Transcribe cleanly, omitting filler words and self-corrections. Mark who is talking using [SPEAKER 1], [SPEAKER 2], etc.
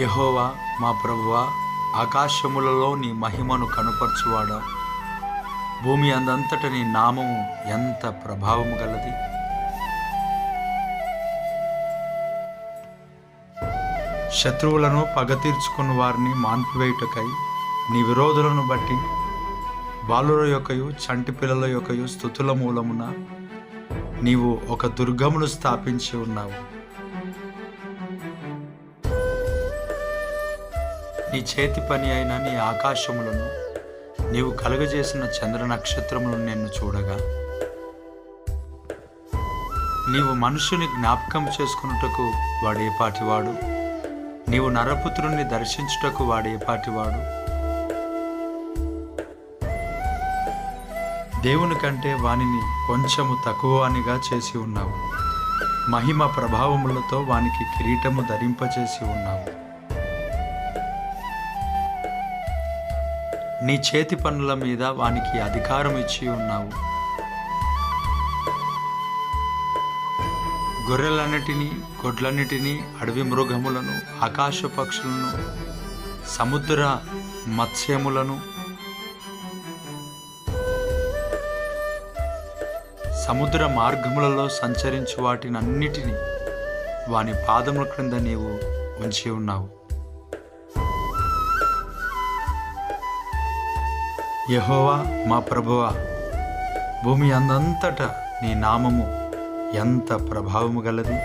[SPEAKER 1] యెహోవా మా ప్రభువా, ఆకాశములలో నీ మహిమను కనుపరచువాడా, భూమి అందంతట నీ నామము ఎంత ప్రభావము గలది. శత్రువులను పగ తీర్చుకున్న వారిని మాన్పివేయుటకై నీ విరోధులను బట్టి బాలుర యొక్కయు చంటి పిల్లల యొక్కయు స్తుతుల మూలమున నీవు ఒక దుర్గమును స్థాపించి ఉన్నావు. నీ చేతి పని అయిన నీ ఆకాశములను నీవు కలుగజేసిన చంద్ర నక్షత్రములను నేను చూడగా, నీవు మనుషుని జ్ఞాపకం చేసుకున్నటకు వాడేపాటివాడు, నీవు నరపుత్రుణ్ణి దర్శించుటకు వాడేపాటివాడు. దేవుని కంటే వానిని కొంచెము తక్కువనిగా చేసి ఉన్నావు. మహిమ ప్రభావములతో వానికి కిరీటము ధరింపచేసి ఉన్నావు. నీ చేతి పనుల మీద వానికి అధికారం ఇచ్చి ఉన్నావు. గొర్రెలన్నిటినీ, గొడ్లన్నిటినీ, అడవి మృగములను, ఆకాశ పక్షులను, సముద్ర మత్స్యములను, సముద్ర మార్గములలో సంచరించు వాటినన్నిటినీ వాని పాదముల క్రింద నీవు ఉంచి ఉన్నావు. యెహోవా మా ప్రభువా, భూమి అందంతటా నీ నామము ఎంత ప్రభావము గలది.